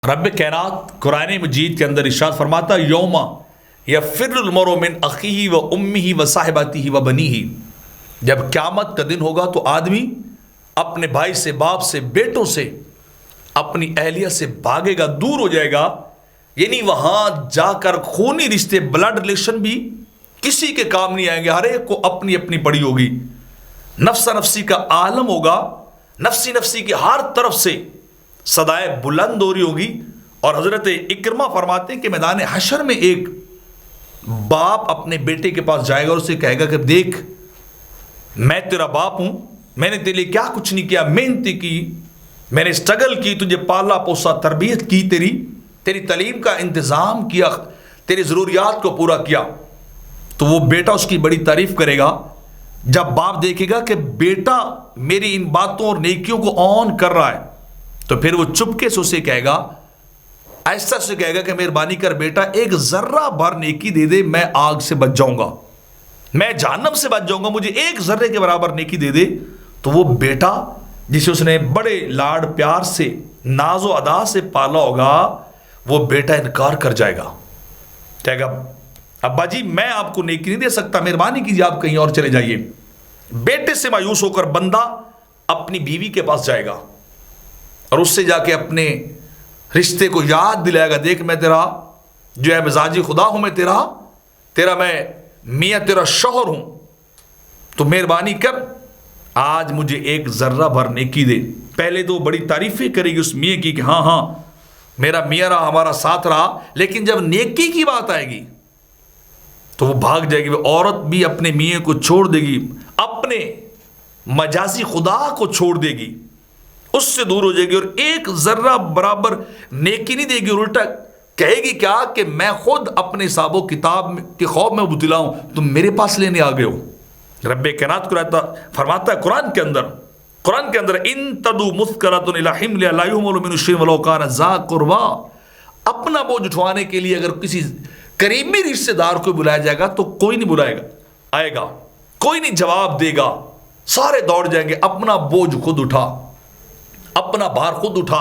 رب کائنات قرآن مجید کے اندر ارشاد فرماتا یوم یفر المرء من اخیہ و امہ و صاحبتہ و بنیہ، جب قیامت کا دن ہوگا تو آدمی اپنے بھائی سے، باپ سے، بیٹوں سے، اپنی اہلیہ سے بھاگے گا، دور ہو جائے گا. یعنی وہاں جا کر خونی رشتے، بلڈ ریلیشن بھی کسی کے کام نہیں آئیں گے. ہر ایک کو اپنی اپنی پڑی ہوگی. نفسا نفسی کا عالم ہوگا. نفسی نفسی کی ہر طرف سے صدائے بلند ہو رہی ہوگی. اور حضرت اکرمہ فرماتے ہیں کہ میدان حشر میں ایک باپ اپنے بیٹے کے پاس جائے گا اور اسے کہے گا کہ دیکھ، میں تیرا باپ ہوں، میں نے تیرے لیے کیا کچھ نہیں کیا، محنت کی، میں نے سٹرگل کی، تجھے پالا پوسا، تربیت کی، تیری تعلیم کا انتظام کیا، تیری ضروریات کو پورا کیا. تو وہ بیٹا اس کی بڑی تعریف کرے گا. جب باپ دیکھے گا کہ بیٹا میری ان باتوں اور نیکیوں کو آن کر رہا ہے تو پھر وہ چپکے سے اسے کہے گا، ایسا سے کہے گا کہ مہربانی کر بیٹا ایک ذرہ بھر نیکی دے دے، میں آگ سے بچ جاؤں گا، میں جہنم سے بچ جاؤں گا، مجھے ایک ذرے کے برابر نیکی دے دے. تو وہ بیٹا جسے اس نے بڑے لاڈ پیار سے، ناز و ادا سے پالا ہوگا، وہ بیٹا انکار کر جائے گا. کہے گا ابا جی میں آپ کو نیکی نہیں دے سکتا، مہربانی کیجیے آپ کہیں اور چلے جائیے. بیٹے سے مایوس ہو کر بندہ اپنی بیوی کے پاس جائے گا اور اس سے جا کے اپنے رشتے کو یاد دلائے گا، دیکھ میں تیرا جو ہے مزاجی خدا ہوں، میں تیرا میں میاں تیرا شوہر ہوں، تو مہربانی کر آج مجھے ایک ذرہ بھر نیکی دے. پہلے تو بڑی تعریفیں کرے گی اس میاں کی کہ ہاں ہاں میرا میاں رہا، ہمارا ساتھ رہا. لیکن جب نیکی کی بات آئے گی تو وہ بھاگ جائے گی. وہ عورت بھی اپنے میاں کو چھوڑ دے گی، اپنے مجازی خدا کو چھوڑ دے گی، اس سے دور ہو جائے گی اور ایک ذرہ برابر نیکی نہیں دے گی. اور الٹا کہے گی کیا کہ میں خود اپنے حساب و کتاب کے خوف میں مبتلا ہوں، تم میرے پاس لینے آ گئے ہو. رب کائنات کو فرماتا ہے قرآن کے اندر ان تدو مثقلۃ الی حمل لا یحمل من شیء ولو کان ذا قربا. اپنا بوجھ اٹھوانے کے لیے اگر کسی قریبی رشتے دار کو بلایا جائے گا تو کوئی نہیں آئے گا، کوئی نہیں جواب دے گا، سارے دوڑ جائیں گے. اپنا بوجھ خود اٹھا، اپنا بھار خود اٹھا،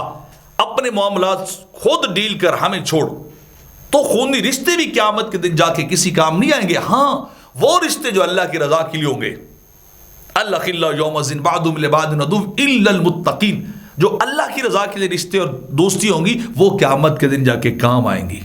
اپنے معاملات خود ڈیل کر ہمیں چھوڑ. تو خونی رشتے بھی قیامت کے دن جا کے کسی کام نہیں آئیں گے. ہاں وہ رشتے جو اللہ کی رضا کے لیے ہوں گے. الأخلاء یومئذ بعضهم لبعض عدو الا المتقین، جو اللہ کی رضا کے لیے رشتے اور دوستی ہوں گی وہ قیامت کے دن جا کے کام آئیں گی.